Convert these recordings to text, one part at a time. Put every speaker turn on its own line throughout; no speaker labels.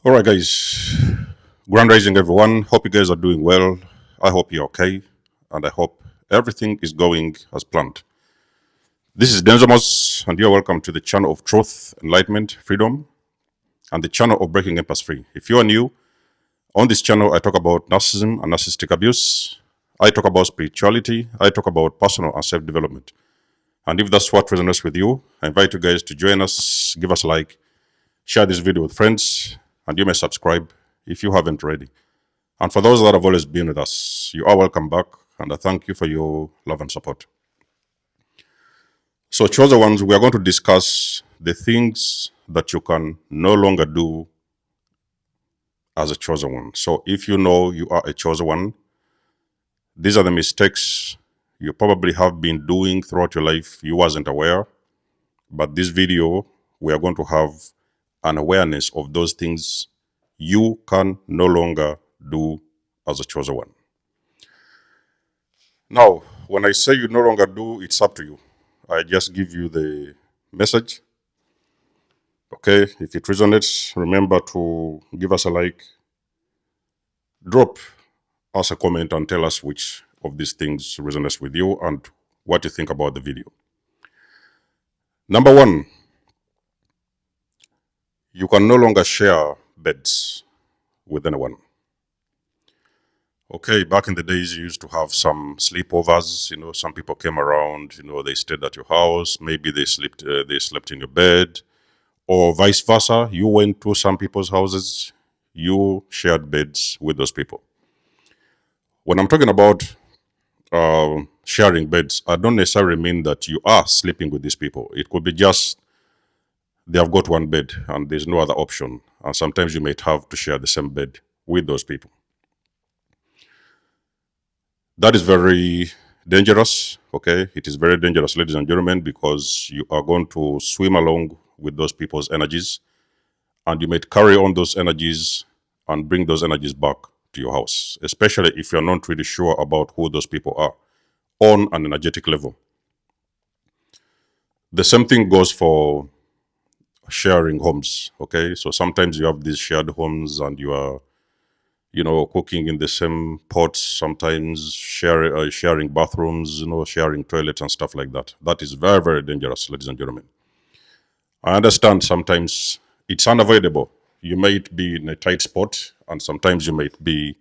All right, guys. Grand rising, everyone. Hope you guys are doing well. I hope you're okay, and I hope everything is going as planned. This is Denzamos, and you're welcome to the channel of truth, enlightenment, freedom, and the channel of breaking impasse free. If you are new, on this channel, I talk about narcissism and narcissistic abuse. I talk about spirituality. I talk about personal and self development. And if that's what resonates with you, I invite you guys to join us, give us a like, share this video with friends, and you may subscribe if you haven't already. And for those that have always been with us, you are welcome back, and I thank you for your love and support. So, chosen ones, we are going to discuss the things that you can no longer do as a chosen one. So, if you know you are a chosen one, these are the mistakes you probably have been doing throughout your life. You wasn't aware, but this video, we are going to have an awareness of those things you can no longer do as a chosen one. Now, when I say you no longer do, it's up to you. I just give you the message. Okay, if it resonates, remember to give us a like, drop us a comment, and tell us which of these things resonates with you and what you think about the video. Number one, you can no longer share beds with anyone. Okay, back in the days, you used to have some sleepovers. Some people came around. They stayed at your house. Maybe they slept in your bed, or vice versa. You went to some people's houses. You shared beds with those people. When I'm talking about sharing beds, I don't necessarily mean that you are sleeping with these people. It could be just they have got one bed and there's no other option. And sometimes you might have to share the same bed with those people. That is very dangerous, okay? It is very dangerous, ladies and gentlemen, because you are going to swim along with those people's energies, and you might carry on those energies and bring those energies back to your house, especially if you're not really sure about who those people are on an energetic level. The same thing goes for sharing homes, okay? So sometimes you have these shared homes and you are cooking in the same pots, sometimes sharing bathrooms, sharing toilets and stuff like that. That is very, very dangerous, ladies and gentlemen. I understand sometimes it's unavoidable. You might be in a tight spot, and sometimes you might be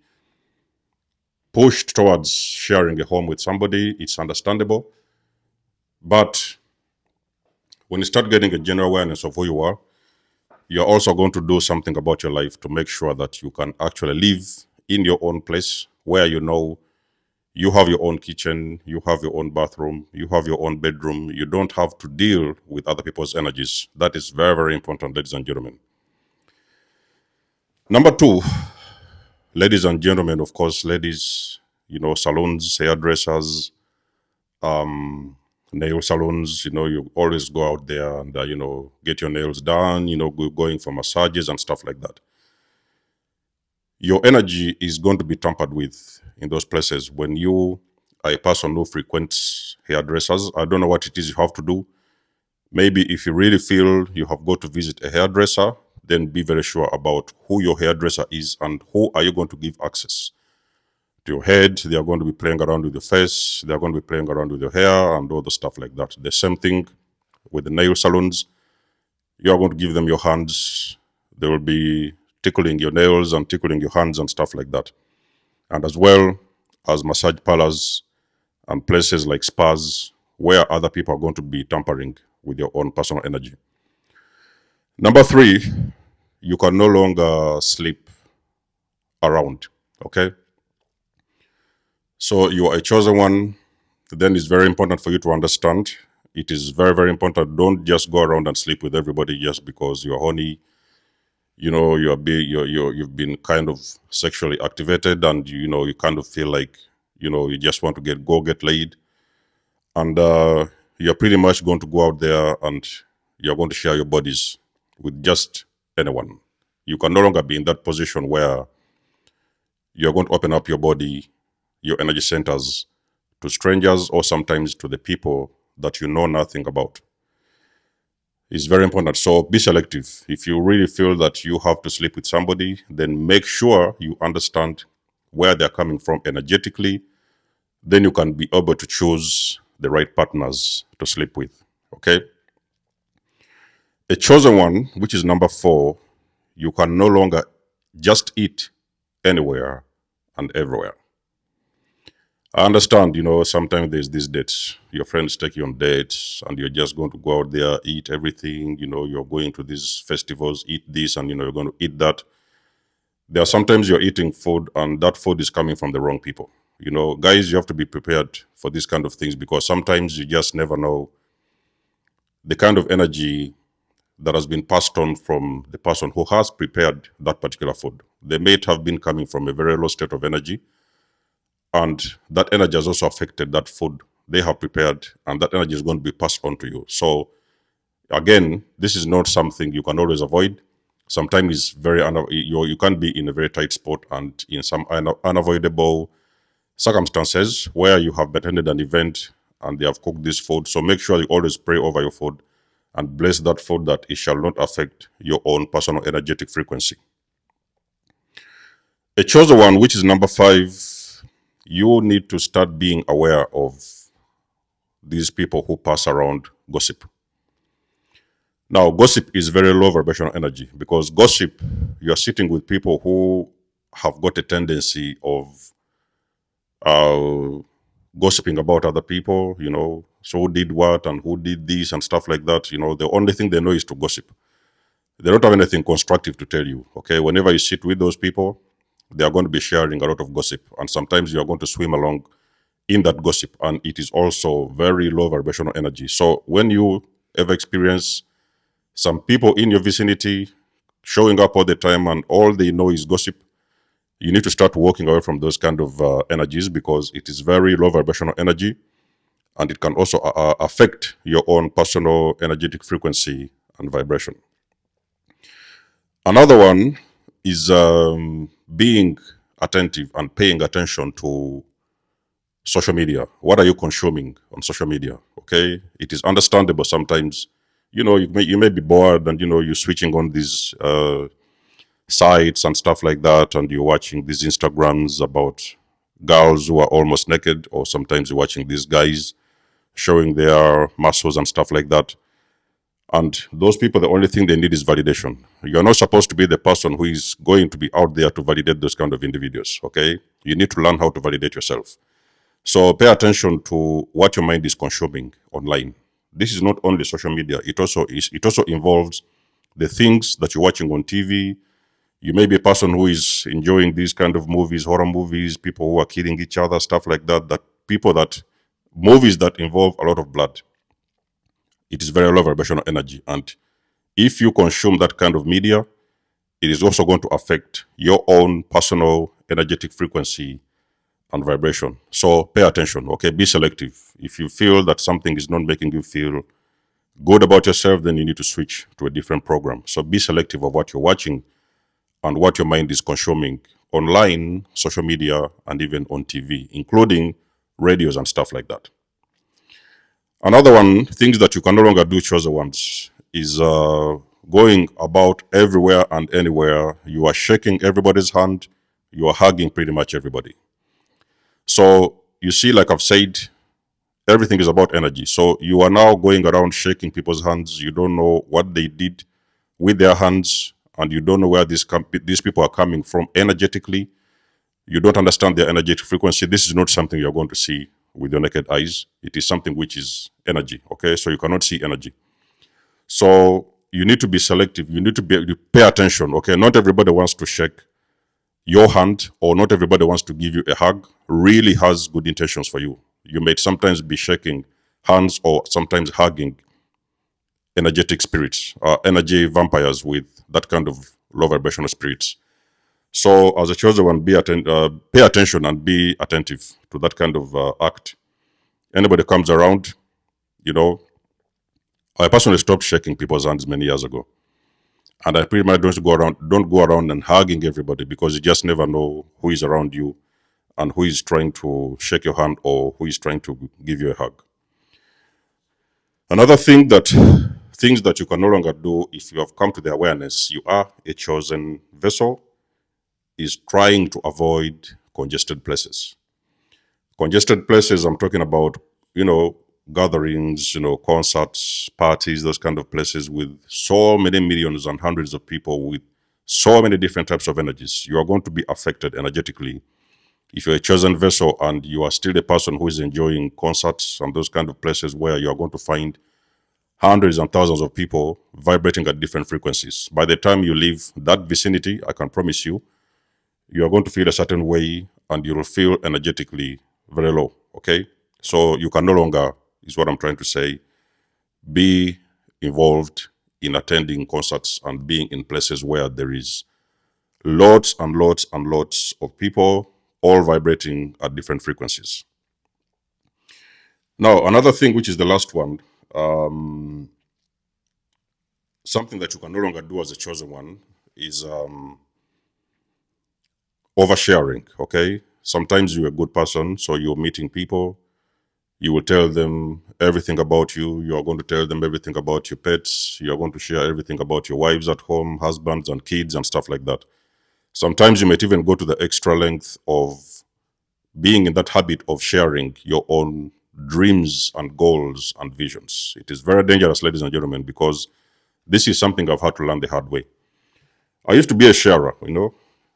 pushed towards sharing a home with somebody. It's understandable. But when you start getting a general awareness of who you are, you're also going to do something about your life to make sure that you can actually live in your own place where you have your own kitchen, you have your own bathroom, you have your own bedroom. You don't have to deal with other people's energies. That is very, very important, ladies and gentlemen. Number two, ladies and gentlemen, of course, ladies, salons, hairdressers, nail salons, you always go out there and, get your nails done, going for massages and stuff like that. Your energy is going to be tampered with in those places when you are a person who frequents hairdressers. I don't know what it is you have to do. Maybe if you really feel you have got to visit a hairdresser, then be very sure about who your hairdresser is and who are you going to give access to your head. They are going to be playing around with your face. They are going to be playing around with your hair and all the stuff like that. The same thing with the nail salons. You are going to give them your hands. They will be tickling your nails and tickling your hands and stuff like that. And as well as massage parlors and places like spas where other people are going to be tampering with your own personal energy. Number three, you can no longer sleep around, okay? So you are a chosen one. Then it's very important for you to understand. It is very, very important. Don't just go around and sleep with everybody just because you're horny. You've been kind of sexually activated, and you kind of feel like you just want to get laid, and you're pretty much going to go out there and you're going to share your bodies with just anyone. You can no longer be in that position where you're going to open up your body, your energy centers, to strangers or sometimes to the people that you know nothing about. It's very important. So be selective. If you really feel that you have to sleep with somebody, then make sure you understand where they're coming from energetically. Then you can be able to choose the right partners to sleep with. Okay. A chosen one, which is number 4, you can no longer just eat anywhere and everywhere. I understand, sometimes there's these dates. Your friends take you on dates and you're just going to go out there, eat everything. You're going to these festivals, eat this, and, you're going to eat that. There are sometimes you're eating food and that food is coming from the wrong people. Guys, you have to be prepared for these kind of things because sometimes you just never know the kind of energy that has been passed on from the person who has prepared that particular food. They may have been coming from a very low state of energy, and that energy has also affected that food they have prepared, and that energy is going to be passed on to you. So again, this is not something you can always avoid. Sometimes it's you can be in a very tight spot and in some unavoidable circumstances where you have attended an event and they have cooked this food. So make sure you always pray over your food and bless that food that it shall not affect your own personal energetic frequency. A chosen one, which is number 5, you need to start being aware of these people who pass around gossip. Now, gossip is very low vibrational energy because gossip, you're sitting with people who have got a tendency of gossiping about other people, so who did what and who did this and stuff like that. The only thing they know is to gossip. They don't have anything constructive to tell you. Okay, whenever you sit with those people, they are going to be sharing a lot of gossip, and sometimes you are going to swim along in that gossip, and it is also very low vibrational energy. So when you ever experience some people in your vicinity showing up all the time and all they know is gossip, you need to start walking away from those kind of energies because it is very low vibrational energy, and it can also affect your own personal energetic frequency and vibration. Another one is being attentive and paying attention to social media. What are you consuming on social media? Okay, it is understandable sometimes. You may be bored, and you're switching on these sites and stuff like that, and you're watching these Instagrams about girls who are almost naked, or sometimes you're watching these guys showing their muscles and stuff like that. And those people, the only thing they need is validation. You're not supposed to be the person who is going to be out there to validate those kind of individuals. Okay, you need to learn how to validate yourself. So pay attention to what your mind is consuming online. This is not only social media. It also involves the things that you're watching on TV. You may be a person who is enjoying these kind of movies, horror movies, people who are killing each other, stuff like that. Movies that involve a lot of blood. It is very low vibrational energy. And if you consume that kind of media, it is also going to affect your own personal energetic frequency and vibration. So pay attention, okay? Be selective. If you feel that something is not making you feel good about yourself, then you need to switch to a different program. So be selective of what you're watching and what your mind is consuming online, social media, and even on TV, including radios and stuff like that. Another one, things that you can no longer do, chosen ones, is going about everywhere and anywhere. You are shaking everybody's hand. You are hugging pretty much everybody. So you see, like I've said, everything is about energy. So you are now going around shaking people's hands. You don't know what they did with their hands, and you don't know where these people are coming from energetically. You don't understand their energetic frequency. This is not something you're going to see with your naked eyes. It is something which is energy, okay? So you cannot see energy. So you need to be selective. You need to pay attention, okay? Not everybody wants to shake your hand, or not everybody wants to give you a hug, really has good intentions for you. You may sometimes be shaking hands or sometimes hugging energetic spirits, energy vampires with that kind of low vibrational spirits. So as a chosen one, pay attention and be attentive to that kind of act. Anybody comes around, I personally stopped shaking people's hands many years ago. And I pretty much don't go around and hugging everybody, because you just never know who is around you and who is trying to shake your hand or who is trying to give you a hug. Another thing that things that you can no longer do if you have come to the awareness you are a chosen vessel is trying to avoid congested places. Congested places, I'm talking about, gatherings, concerts, parties, those kind of places with so many millions and hundreds of people with so many different types of energies. You are going to be affected energetically. If you're a chosen vessel and you are still a person who is enjoying concerts and those kind of places where you are going to find hundreds and thousands of people vibrating at different frequencies, by the time you leave that vicinity, I can promise you, you are going to feel a certain way and you will feel energetically very low, okay? So you can no longer, is what I'm trying to say, be involved in attending concerts and being in places where there is lots and lots and lots of people all vibrating at different frequencies. Now, another thing, which is the last one, something that you can no longer do as a chosen one is oversharing, okay? Sometimes you're a good person, so you're meeting people, you will tell them everything about you, you are going to tell them everything about your pets, you are going to share everything about your wives at home, husbands and kids and stuff like that. Sometimes you might even go to the extra length of being in that habit of sharing your own dreams and goals and visions. It is very dangerous, ladies and gentlemen, because this is something I've had to learn the hard way. I used to be a sharer,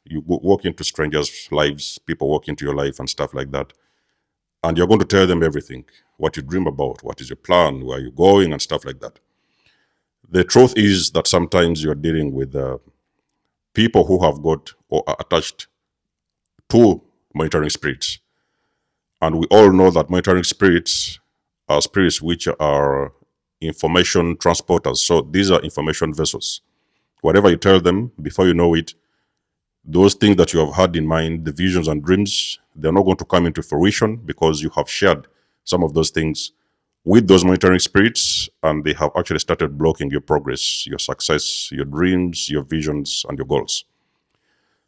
you walk into strangers' lives, people walk into your life and stuff like that. And you're going to tell them everything, what you dream about, what is your plan, where you're going and stuff like that. The truth is that sometimes you're dealing with people who have got or are attached to monitoring spirits. And we all know that monitoring spirits are spirits which are information transporters. So these are information vessels. Whatever you tell them, before you know it, those things that you have had in mind, the visions and dreams, they're not going to come into fruition because you have shared some of those things with those monitoring spirits and they have actually started blocking your progress, your success, your dreams, your visions, and your goals.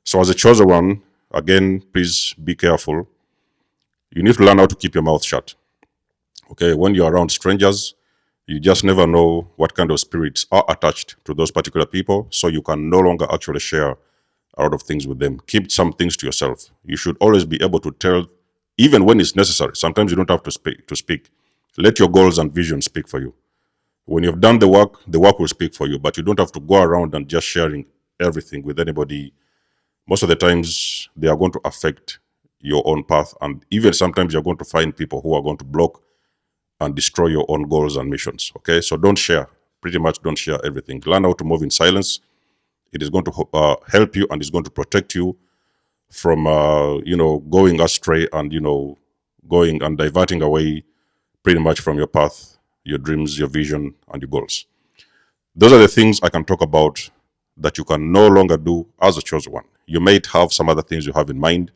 So as a chosen one, again, please be careful. You need to learn how to keep your mouth shut. Okay, when you're around strangers, you just never know what kind of spirits are attached to those particular people, so you can no longer actually share a lot of things with them. Keep some things to yourself. You should always be able to tell, even when it's necessary. Sometimes you don't have to speak. Let your goals and visions speak for you. When you've done the work will speak for you, but you don't have to go around and just sharing everything with anybody. Most of the times, they are going to affect your own path, and even sometimes you're going to find people who are going to block and destroy your own goals and missions. Okay, so don't share. Pretty much don't share everything. Learn how to move in silence. It is going to help you and is going to protect you from, going astray and, going and diverting away pretty much from your path, your dreams, your vision, and your goals. Those are the things I can talk about that you can no longer do as a chosen one. You might have some other things you have in mind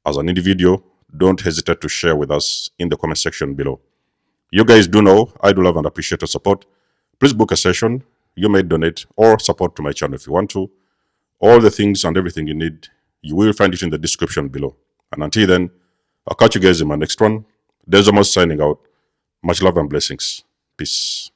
as an individual. Don't hesitate to share with us in the comment section below. You guys do know I do love and appreciate your support. Please book a session. You may donate or support to my channel if you want to. All the things and everything you need, you will find it in the description below. And until then, I'll catch you guys in my next one. Desmos signing out. Much love and blessings. Peace.